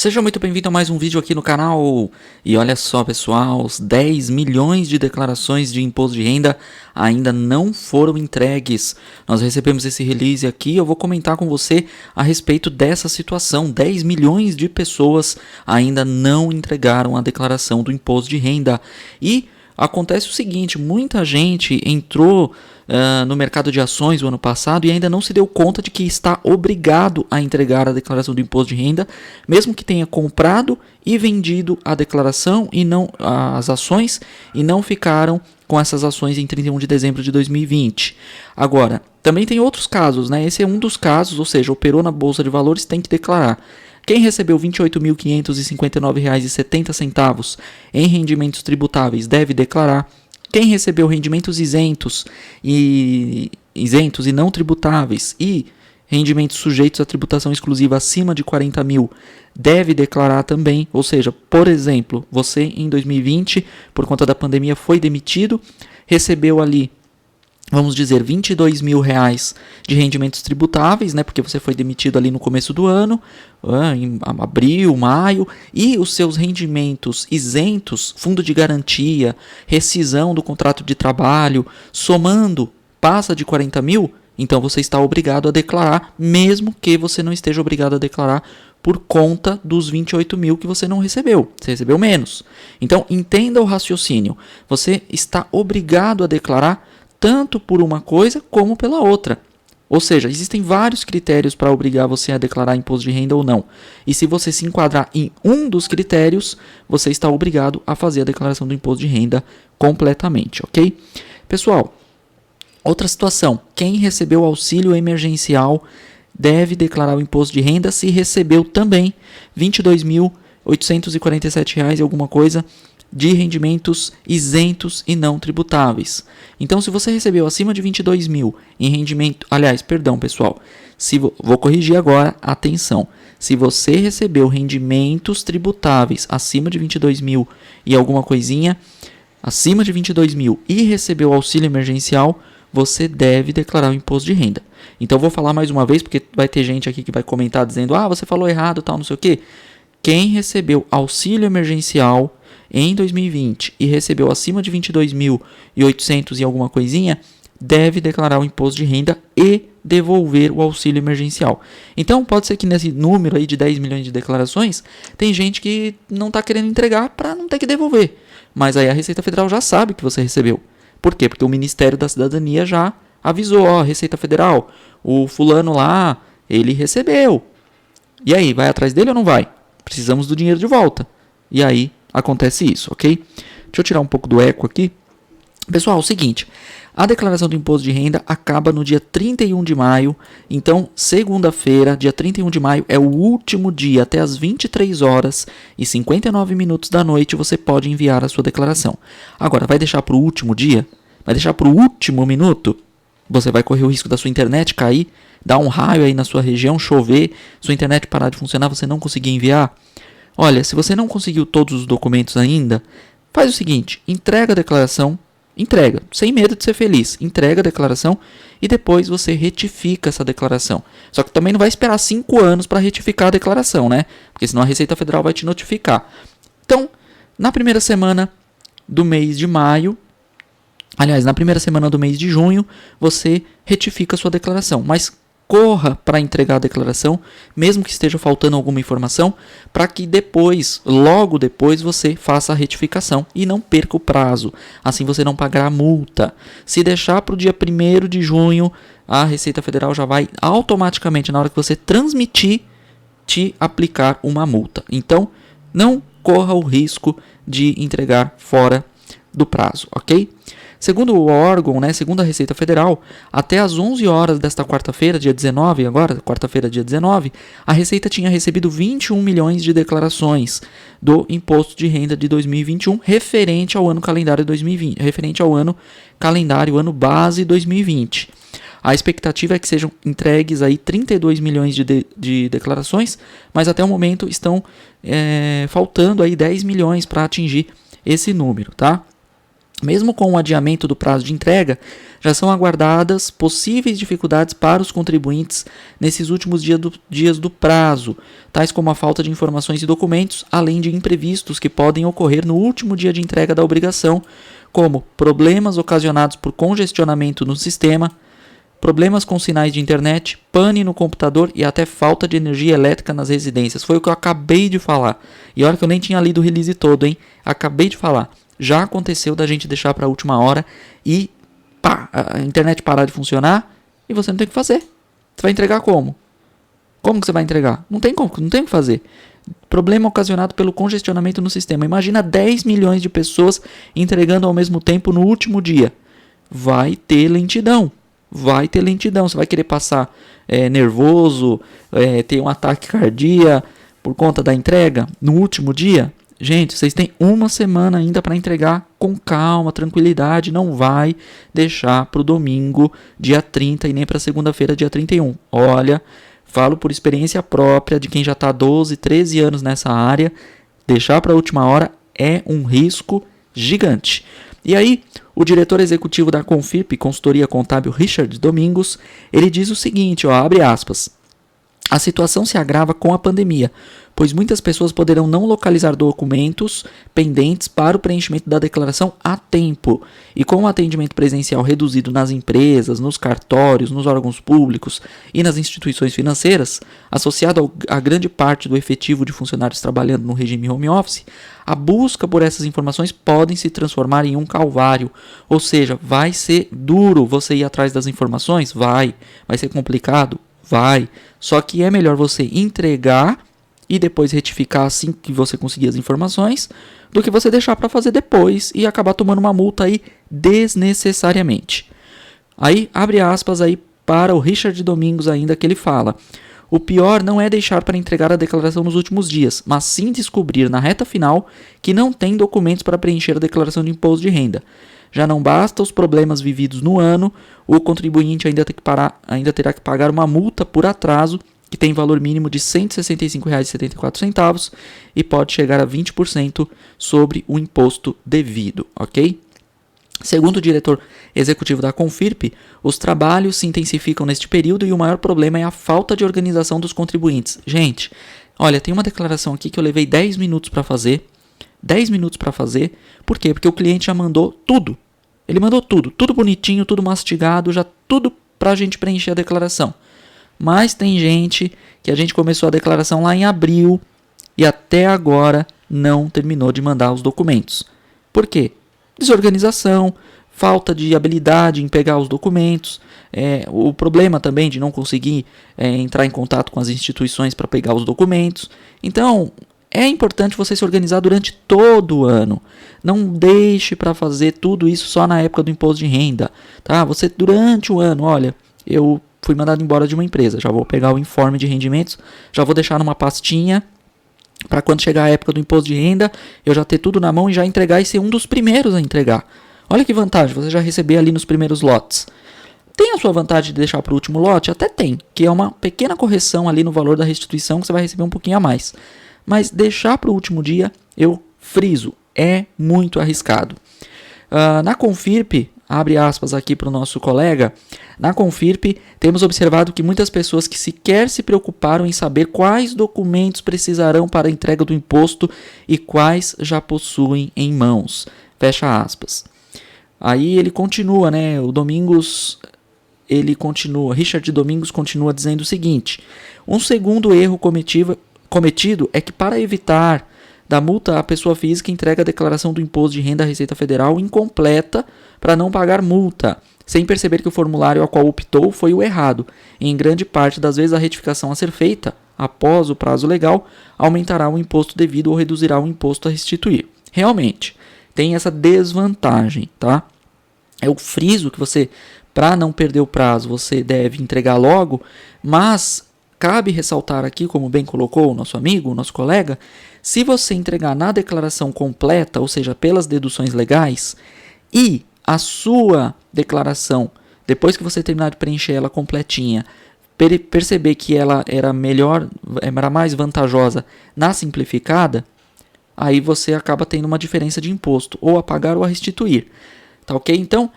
Seja muito bem-vindo a mais um vídeo aqui no canal. E olha só, pessoal, os 10 milhões de declarações de imposto de renda ainda não foram entregues. Nós recebemos esse release aqui, eu vou comentar com você a respeito dessa situação. 10 milhões de pessoas ainda não entregaram a declaração do imposto de renda. E acontece o seguinte, muita gente entrou no mercado de ações o ano passado e ainda não se deu conta de que está obrigado a entregar a declaração do imposto de renda, mesmo que tenha comprado e vendido a declaração e não as ações e não ficaram com essas ações em 31 de dezembro de 2020. Agora, também tem outros casos, né? Esse é um dos casos, ou seja, operou na Bolsa de Valores, tem que declarar. Quem recebeu R$ 28.559,70 em rendimentos tributáveis deve declarar. Quem recebeu rendimentos isentos e não tributáveis e rendimentos sujeitos à tributação exclusiva acima de 40 mil deve declarar também. Ou seja, por exemplo, você em 2020, por conta da pandemia, foi demitido, recebeu ali, vamos dizer, R$22 mil de rendimentos tributáveis, né, porque você foi demitido ali no começo do ano, em abril, maio, e os seus rendimentos isentos, fundo de garantia, rescisão do contrato de trabalho, somando, passa de 40 mil, então você está obrigado a declarar, mesmo que você não esteja obrigado a declarar por conta dos 28 mil que você não recebeu. Você recebeu menos. Então, entenda o raciocínio. Você está obrigado a declarar tanto por uma coisa como pela outra. Ou seja, existem vários critérios para obrigar você a declarar imposto de renda ou não. E se você se enquadrar em um dos critérios, você está obrigado a fazer a declaração do imposto de renda completamente, ok? Pessoal, outra situação. Quem recebeu auxílio emergencial deve declarar o imposto de renda se recebeu também R$ 22.847 e alguma coisa de rendimentos isentos e não tributáveis. Então, se você recebeu acima de 22 mil em rendimento... Aliás, perdão, pessoal. Vou corrigir agora, atenção. Se você recebeu rendimentos tributáveis acima de 22 mil e alguma coisinha, acima de 22 mil e recebeu auxílio emergencial, você deve declarar o imposto de renda. Então, vou falar mais uma vez, porque vai ter gente aqui que vai comentar dizendo você falou errado, tal, não sei o quê. Quem recebeu auxílio emergencial em 2020 e recebeu acima de 22.800 e alguma coisinha, deve declarar o imposto de renda e devolver o auxílio emergencial. Então, pode ser que nesse número aí de 10 milhões de declarações, tem gente que não está querendo entregar para não ter que devolver. Mas aí a Receita Federal já sabe que você recebeu. Por quê? Porque o Ministério da Cidadania já avisou, Receita Federal, o fulano lá, ele recebeu. E aí, vai atrás dele ou não vai? Precisamos do dinheiro de volta. E aí, acontece isso, ok? Deixa eu tirar um pouco do eco aqui. Pessoal, é o seguinte, a declaração do imposto de renda acaba no dia 31 de maio, então segunda-feira, dia 31 de maio, é o último dia, até as 23 horas e 59 minutos da noite você pode enviar a sua declaração. Agora, vai deixar para o último dia? Vai deixar para o último minuto? Você vai correr o risco da sua internet cair, dar um raio aí na sua região, chover, sua internet parar de funcionar, você não conseguir enviar? Olha, se você não conseguiu todos os documentos ainda, faz o seguinte, entrega a declaração, sem medo de ser feliz, entrega a declaração e depois você retifica essa declaração. Só que também não vai esperar 5 anos para retificar a declaração, né? Porque senão a Receita Federal vai te notificar. Então, na primeira semana do mês de maio, aliás, na primeira semana do mês de junho, você retifica a sua declaração, mas corra para entregar a declaração, mesmo que esteja faltando alguma informação, para que depois, logo depois, você faça a retificação e não perca o prazo. Assim você não pagará multa. Se deixar para o dia 1º de junho, a Receita Federal já vai automaticamente, na hora que você transmitir, te aplicar uma multa. Então, não corra o risco de entregar fora do prazo, ok? Segundo o órgão, segundo a Receita Federal, até às 11 horas desta quarta-feira, dia 19, agora, quarta-feira, dia 19, a Receita tinha recebido 21 milhões de declarações do Imposto de Renda de 2021, referente ao ano calendário 2020, referente ao ano calendário, ano base 2020. A expectativa é que sejam entregues aí 32 milhões de declarações, mas até o momento estão faltando aí 10 milhões para atingir esse número, tá? Mesmo com o adiamento do prazo de entrega, já são aguardadas possíveis dificuldades para os contribuintes nesses últimos dias do prazo, tais como a falta de informações e documentos, além de imprevistos que podem ocorrer no último dia de entrega da obrigação, como problemas ocasionados por congestionamento no sistema, problemas com sinais de internet, pane no computador e até falta de energia elétrica nas residências. Foi o que eu acabei de falar. E olha que eu nem tinha lido o release todo, hein? Acabei de falar. Já aconteceu da gente deixar para a última hora e pá, a internet parar de funcionar e você não tem o que fazer. Você vai entregar como? Como que você vai entregar? Não tem como, não tem o que fazer. Problema ocasionado pelo congestionamento no sistema. Imagina 10 milhões de pessoas entregando ao mesmo tempo no último dia. Vai ter lentidão. Vai ter lentidão. Você vai querer passar nervoso, ter um ataque cardíaco por conta da entrega no último dia? Gente, vocês têm uma semana ainda para entregar com calma, tranquilidade. Não vai deixar para o domingo, dia 30, e nem para segunda-feira, dia 31. Olha, falo por experiência própria de quem já está há 12, 13 anos nessa área. Deixar para a última hora é um risco gigante. E aí, o diretor executivo da Confirp, consultoria contábil, Richard Domingos, ele diz o seguinte, abre aspas. A situação se agrava com a pandemia, pois muitas pessoas poderão não localizar documentos pendentes para o preenchimento da declaração a tempo. E com o atendimento presencial reduzido nas empresas, nos cartórios, nos órgãos públicos e nas instituições financeiras, associado a grande parte do efetivo de funcionários trabalhando no regime home office, a busca por essas informações pode se transformar em um calvário. Ou seja, vai ser duro você ir atrás das informações? Vai ser complicado? Vai. Só que é melhor você entregar e depois retificar assim que você conseguir as informações, do que você deixar para fazer depois e acabar tomando uma multa aí desnecessariamente. Aí, abre aspas aí para o Richard Domingos ainda, que ele fala: o pior não é deixar para entregar a declaração nos últimos dias, mas sim descobrir na reta final que não tem documentos para preencher a declaração de imposto de renda. Já não basta os problemas vividos no ano, o contribuinte ainda terá que pagar uma multa por atraso, que tem valor mínimo de R$ 165,74 e pode chegar a 20% sobre o imposto devido, ok? Segundo o diretor executivo da Confirp, os trabalhos se intensificam neste período e o maior problema é a falta de organização dos contribuintes. Gente, olha, tem uma declaração aqui que eu levei 10 minutos para fazer. 10 minutos para fazer. Por quê? Porque o cliente já mandou tudo. Ele mandou tudo bonitinho, tudo mastigado, já tudo para a gente preencher a declaração. Mas tem gente que a gente começou a declaração lá em abril e até agora não terminou de mandar os documentos. Por quê? Desorganização, falta de habilidade em pegar os documentos, o problema também de não conseguir entrar em contato com as instituições para pegar os documentos. Então, é importante você se organizar durante todo o ano. Não deixe para fazer tudo isso só na época do imposto de renda. Tá? Você, durante o ano, olha, eu fui mandado embora de uma empresa, já vou pegar o informe de rendimentos, já vou deixar numa pastinha, para quando chegar a época do imposto de renda, eu já ter tudo na mão e já entregar e ser um dos primeiros a entregar. Olha que vantagem, você já receber ali nos primeiros lotes. Tem a sua vantagem de deixar para o último lote? Até tem, que é uma pequena correção ali no valor da restituição, que você vai receber um pouquinho a mais. Mas deixar para o último dia, eu friso, é muito arriscado. Na Confirp, abre aspas aqui para o nosso colega, na Confirp temos observado que muitas pessoas que sequer se preocuparam em saber quais documentos precisarão para a entrega do imposto e quais já possuem em mãos. Fecha aspas. Aí ele continua, né? Richard Domingos continua dizendo o seguinte: um segundo erro cometido é que, para evitar da multa, a pessoa física entrega a declaração do imposto de renda à Receita Federal incompleta para não pagar multa, sem perceber que o formulário ao qual optou foi o errado. E em grande parte das vezes a retificação a ser feita, após o prazo legal, aumentará o imposto devido ou reduzirá o imposto a restituir. Realmente, tem essa desvantagem, tá? Eu friso que você, para não perder o prazo, você deve entregar logo, mas cabe ressaltar aqui, como bem colocou o nosso amigo, o nosso colega, se você entregar na declaração completa, ou seja, pelas deduções legais, e a sua declaração, depois que você terminar de preencher ela completinha, perceber que ela era mais vantajosa na simplificada, aí você acaba tendo uma diferença de imposto, ou a pagar ou a restituir. tá ok? Então,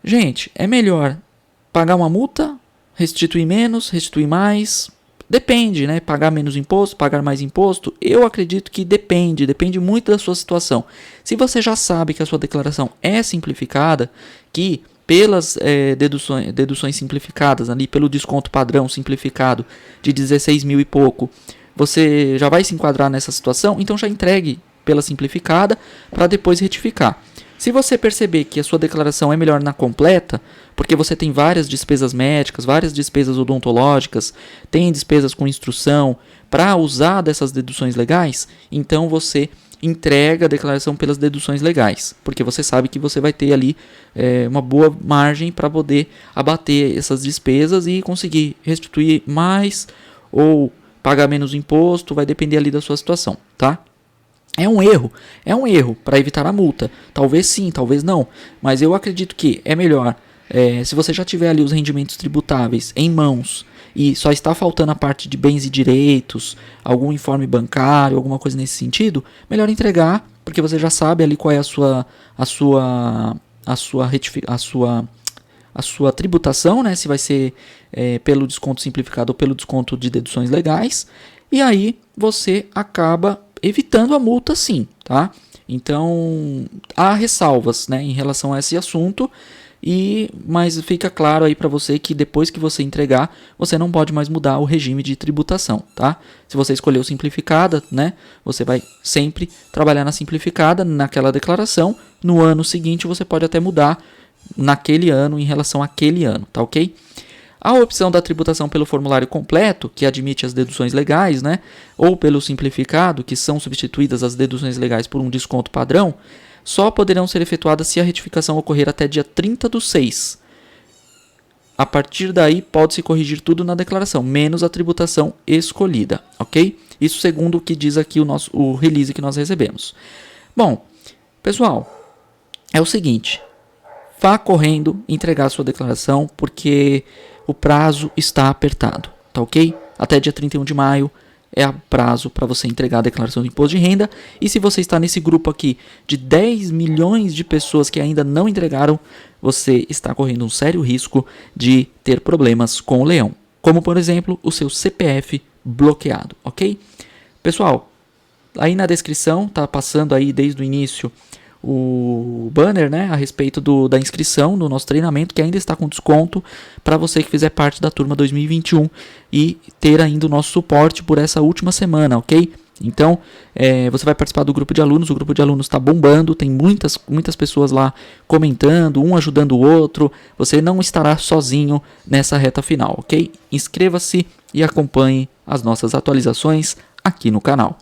gente, é melhor pagar uma multa, restituir menos, restituir mais? Depende, né? Pagar menos imposto, pagar mais imposto? Eu acredito que depende muito da sua situação. Se você já sabe que a sua declaração é simplificada, que pelas deduções simplificadas, ali pelo desconto padrão simplificado de 16 mil e pouco, você já vai se enquadrar nessa situação, então já entregue pela simplificada para depois retificar. Se você perceber que a sua declaração é melhor na completa, porque você tem várias despesas médicas, várias despesas odontológicas, tem despesas com instrução, para usar dessas deduções legais, então você entrega a declaração pelas deduções legais, porque você sabe que você vai ter ali uma boa margem para poder abater essas despesas e conseguir restituir mais ou pagar menos imposto, vai depender ali da sua situação, tá? É um erro para evitar a multa. Talvez sim, talvez não. Mas eu acredito que é melhor, se você já tiver ali os rendimentos tributáveis em mãos e só está faltando a parte de bens e direitos, algum informe bancário, alguma coisa nesse sentido, melhor entregar, porque você já sabe ali qual é a sua tributação, né? Se vai ser pelo desconto simplificado ou pelo desconto de deduções legais. E aí você acaba evitando a multa, sim, tá? Então, há ressalvas, né, em relação a esse assunto, mas fica claro aí para você que depois que você entregar, você não pode mais mudar o regime de tributação, tá? Se você escolheu simplificada, né, você vai sempre trabalhar na simplificada, naquela declaração. No ano seguinte, você pode até mudar naquele ano em relação àquele ano, tá ok? A opção da tributação pelo formulário completo, que admite as deduções legais, né, ou pelo simplificado, que são substituídas as deduções legais por um desconto padrão, só poderão ser efetuadas se a retificação ocorrer até dia 30/6. A partir daí, pode-se corrigir tudo na declaração, menos a tributação escolhida, ok? Isso segundo o que diz aqui o release que nós recebemos. Bom, pessoal, é o seguinte, vá correndo entregar a sua declaração, porque o prazo está apertado, tá ok? Até dia 31 de maio é o prazo para você entregar a declaração de imposto de renda. E se você está nesse grupo aqui de 10 milhões de pessoas que ainda não entregaram, você está correndo um sério risco de ter problemas com o leão. Como, por exemplo, o seu CPF bloqueado, ok? Pessoal, aí na descrição, tá passando aí desde o início o banner, né, a respeito da inscrição no nosso treinamento, que ainda está com desconto para você que fizer parte da turma 2021 e ter ainda o nosso suporte por essa última semana, ok? Então, você vai participar do grupo de alunos, o grupo de alunos está bombando, tem muitas pessoas lá comentando, um ajudando o outro, você não estará sozinho nessa reta final, ok? Inscreva-se e acompanhe as nossas atualizações aqui no canal.